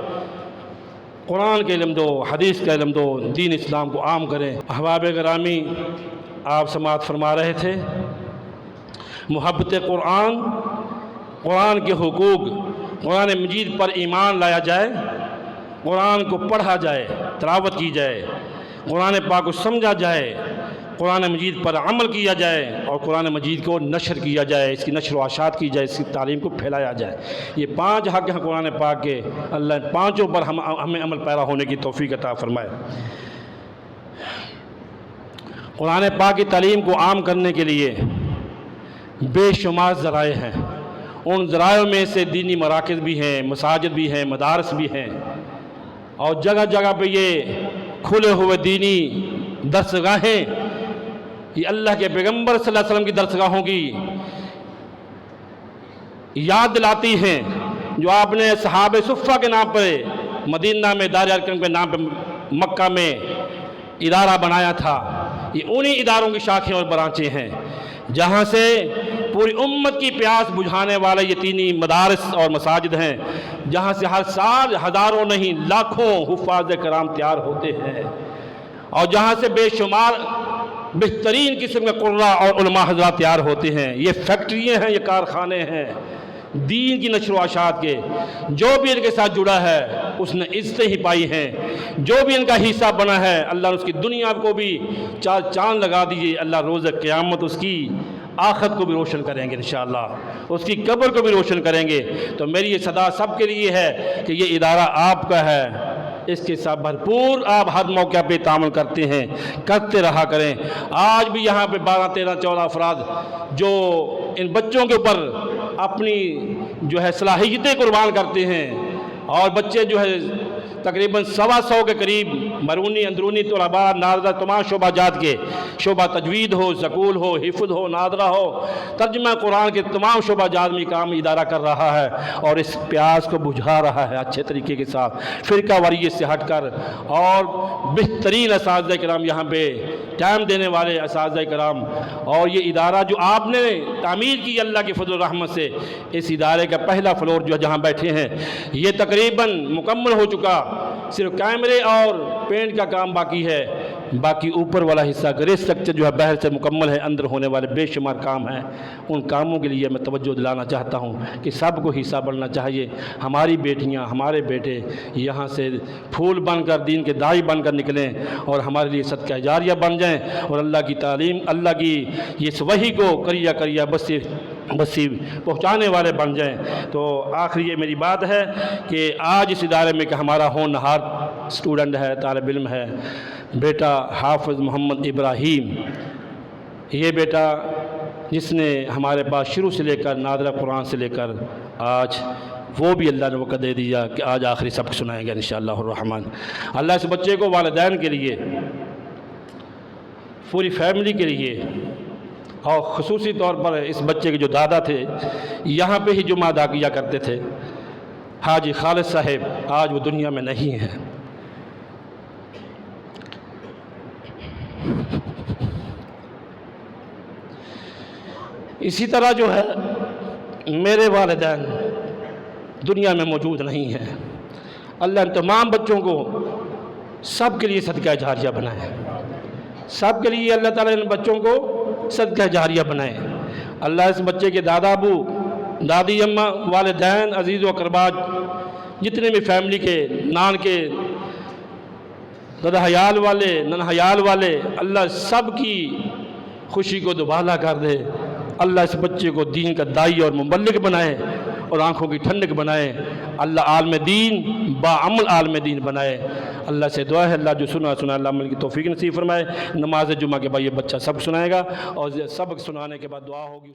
قرآن کے علم دو، حدیث کا علم دو، دین اسلام کو عام کریں۔ احباب گرامی، آپ سماعت فرما رہے تھے محبت قرآن، قرآن کے حقوق، قرآن مجید پر ایمان لایا جائے، قرآن کو پڑھا جائے، تلاوت کی جائے، قرآن پاک کو سمجھا جائے، قرآن مجید پر عمل کیا جائے، اور قرآن مجید کو نشر کیا جائے، اس کی نشر و اشاعت کی جائے، اس کی تعلیم کو پھیلایا جائے۔ یہ 5 حق ہیں قرآن پاک کے، اللہ ان 5 پر ہمیں عمل پیرا ہونے کی توفیق عطا فرمائے۔ قرآن پاک کی تعلیم کو عام کرنے کے لیے بے شمار ذرائع ہیں، ان ذرائع میں سے دینی مراکز بھی ہیں، مساجد بھی ہیں، مدارس بھی ہیں، اور جگہ جگہ پہ یہ کھلے ہوئے دینی درسگاہیں، یہ اللہ کے پیغمبر صلی اللہ علیہ وسلم کی درسگاہوں کی یاد دلاتی ہیں، جو آپ نے صحابہ صفہ کے نام پر مدینہ میں، دار ارقم کے نام پہ مکہ میں ادارہ بنایا تھا، یہ انہی اداروں کی شاخیں اور برانچیں ہیں جہاں سے پوری امت کی پیاس بجھانے والے یہ تینی مدارس اور مساجد ہیں، جہاں سے ہر سال ہزاروں نہیں لاکھوں حفاظ کرام تیار ہوتے ہیں، اور جہاں سے بے شمار بہترین قسم کے قراء اور علماء حضرات تیار ہوتے ہیں۔ یہ فیکٹریاں ہیں، یہ کارخانے ہیں دین کی نشر و اشاعت کے۔ جو بھی ان کے ساتھ جڑا ہے اس نے عزتیں ہی پائی ہیں، جو بھی ان کا حصہ بنا ہے اللہ نے اس کی دنیا کو بھی چار چاند لگا دیے، اللہ روز قیامت اس کی آخرت کو بھی روشن کریں گے انشاءاللہ، اس کی قبر کو بھی روشن کریں گے۔ تو میری یہ صدا سب کے لیے ہے کہ یہ ادارہ آپ کا ہے، اس کے ساتھ بھرپور آپ ہر موقع پہ تعامل کرتے ہیں، کرتے رہا کریں۔ آج بھی یہاں پہ 12 13 14 افراد جو ان بچوں کے اوپر اپنی جو ہے صلاحیتیں قربان کرتے ہیں، اور بچے جو ہے تقریباً 125 کے قریب بیرونی اندرونی طلباء ناظرہ تمام شعبہ جات کے، شعبہ تجوید ہو، سکول ہو، حفظ ہو، ناظرہ ہو، ترجمہ قرآن کے تمام شعبہ جات میں کام ادارہ کر رہا ہے، اور اس پیاس کو بجھا رہا ہے اچھے طریقے کے ساتھ، فرقہ واریت سے ہٹ کر، اور بہترین اساتذہ کرام یہاں پہ ٹائم دینے والے اساتذہ کرام، اور یہ ادارہ جو آپ نے تعمیر کی اللہ کے فضل و رحمت سے، اس ادارے کا پہلا فلور جو جہاں بیٹھے ہیں یہ تقریباً مکمل ہو چکا، صرف کیمرے اور پینٹ کا کام باقی ہے، باقی اوپر والا حصہ گریس اسٹرکچر جو ہے باہر سے مکمل ہے، اندر ہونے والے بے شمار کام ہیں۔ ان کاموں کے لیے میں توجہ دلانا چاہتا ہوں کہ سب کو حصہ بننا چاہیے۔ ہماری بیٹیاں، ہمارے بیٹے یہاں سے پھول بن کر دین کے داعی بن کر نکلیں، اور ہمارے لیے صدقہ جاریہ بن جائیں، اور اللہ کی تعلیم، اللہ کی اس وحی کو کریہ کریہ بسی پہنچانے والے بن جائیں۔ تو آخری یہ میری بات ہے کہ آج اس ادارے میں کہ ہمارا ہونہار اسٹوڈنٹ ہے، طالب علم ہے، بیٹا حافظ محمد ابراہیم، یہ بیٹا جس نے ہمارے پاس شروع سے لے کر ناظرہ قرآن سے لے کر آج، وہ بھی اللہ نے موقع دے دیا کہ آج آخری سبق سنائیں گے انشاءاللہ الرحمن۔ اللہ اس بچے کو والدین کے لیے، پوری فیملی کے لیے، اور خصوصی طور پر اس بچے کے جو دادا تھے یہاں پہ ہی جمعہ ادا کیا کرتے تھے، حاجی خالد صاحب، آج وہ دنیا میں نہیں ہیں۔ اسی طرح جو ہے میرے والدین دنیا میں موجود نہیں ہیں۔ اللہ ان تمام بچوں کو سب کے لیے صدقہ جاریہ بنائے، سب کے لیے اللہ تعالیٰ ان بچوں کو صدقہ جاریہ بنائے۔ اللہ اس بچے کے دادا ابو، دادی اماں، والدین، عزیز و اقربا، جتنے بھی فیملی کے، نان کے، دادا حیال والے، نن حیال والے، اللہ سب کی خوشی کو دوبالا کر دے۔ اللہ اس بچے کو دین کا داعی اور مبلغ بنائے، اور آنکھوں کی ٹھنڈک بنائے۔ اللہ عالم دین، باعمل عالم دین بنائے۔ اللہ سے دعا ہے اللہ جو سنا اللہ عمل کی توفیق نصیب فرمائے۔ نماز جمعہ کے بعد یہ بچہ سبق سنائے گا، اور سبق سنانے کے بعد دعا ہوگی۔